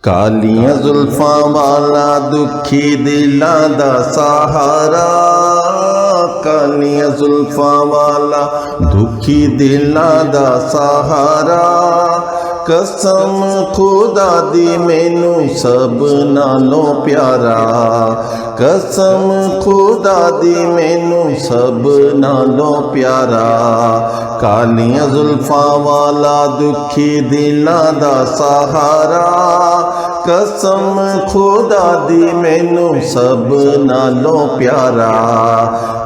कालियां जुल्फां वाला दुखी दिलां दा सहारा, कालियां जुल्फां वाला दुखी दिलां दा सहारा। कसम खुदा दी मैनू सब नालों प्यारा, कसम खुदा दी मैनू सब नालों प्यारा। कालियां जुल्फां वाला दुखी दिलां दा सहारा, कसम खुदा दी मैनू सब नालों प्यारा,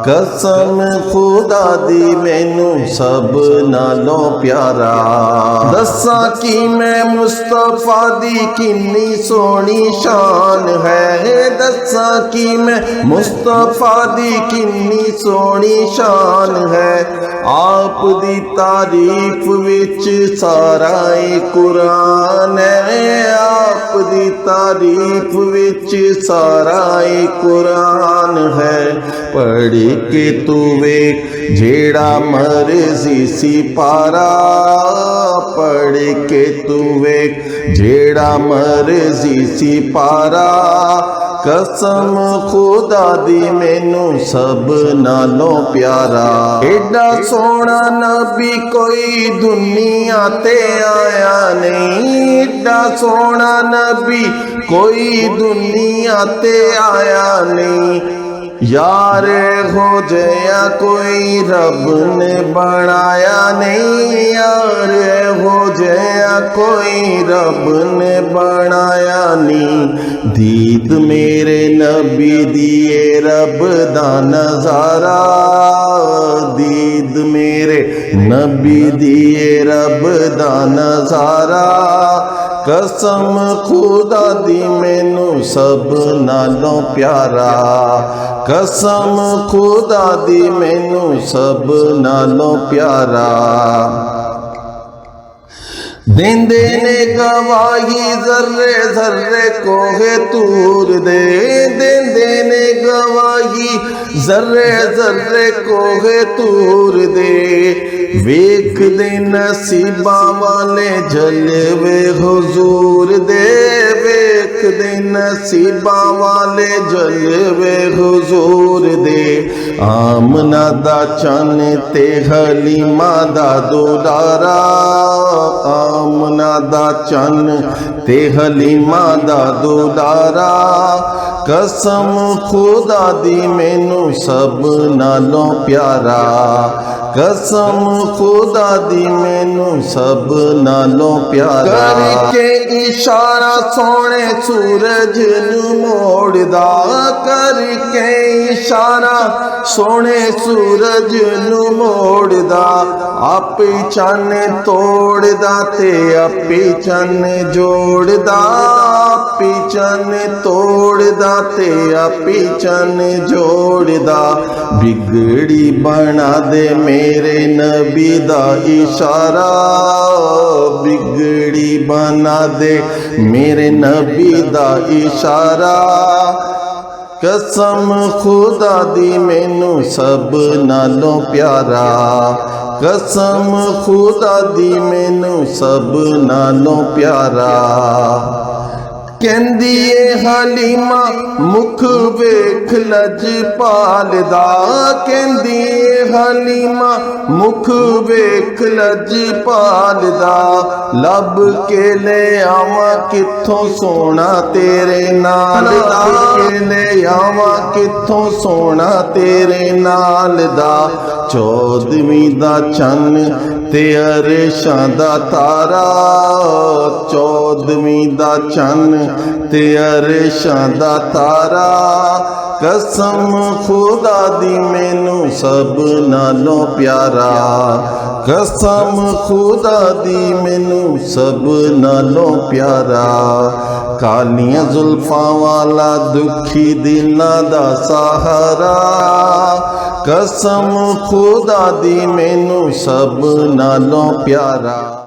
कसम खुदा दी मैनू सब नालों प्यारा। दसा कि मैं मुस्तफा दी किन्नी सोहनी शान है, दसा कि मैं मुस्तफा दी किन्नी सोहनी शान है। आप दी तारीफ विच सारा कुरान है, आप दी तारीफ विच सारा कुरान है। पढ़ के तू वेख जेड़ा मर्जी सी पारा, पढ़ के तू वेख जेड़ा मर्जी सी पारा। कसम खुदा दी मैनू सब नालों प्यारा। एडा सोना नबी कोई दुनिया ते आया नहीं, एडा सोना नबी कोई दुनिया ते आया नहीं। यार हो जया कोई रब ने बनाया नहीं, यार हो जया कोई रब ने बनाया नहीं। दीद मेरे नबी दिए रब दा नजारा, दीद मेरे नबी दिए रब दा नजारा। कसम खुदा दी मैनू सब नालों प्यारा, कसम खुदा दी मैनू सब नालों प्यारा। देंदे ने गवाही जर्रे जर्रे कोहे तूर दे, देंदे ने गवाही जर्रे जर्रे कोहे तूर दे। वेख दे नसीबा वाले जलवे हुजूर दे, वेख दे नसीबा वाले जलवे हुजूर दे। आमना दा चन ते हलीमा दा दुलारा, आमना दा चन ते हलीमा दा दुलारा। कसम खुदा दी मैनू सब नालों प्यारा, कसम खुदा दी मैनू सब नालों प्यारा। करके इशारा सोने सूरज नू मोड़दा, करके इशारा सोने सूरज नू मोड़दा। आपे चन तोड़दा ते आपे चन जोड़दा, आपे चन तोड़दा ते आपे चन जोड़दा। बिगड़ी बना दे मेरे नबी दा इशारा, बिगड़ी बना दे मेरे नबी दा इशारा। कसम खुदा दी मैनू सब नालों प्यारा, कसम खुदा दी मैनू सब नालों प्यारा। कहंदी ए हलीमा मुख वेख लजपाल दा, कहंदी ए हलीमा मुख वेख लजपाल दा। लब के ले आवा किथों सोना तेरे नाल दा, के ले आवा किथों सोना तेरे नाल दा। 14वीं दा चन ते अरशां दा तारा, 14वीं दा चन ते अरशां दा तारा। कसम खुदा दी मैनू सब नालों प्यारा, कसम खुदा दी मैनू सब नालों प्यारा। कालियां जुल्फां वाला दुखी दिलां दा सहारा, कसम खुदा दी मैनू सब नालों प्यारा।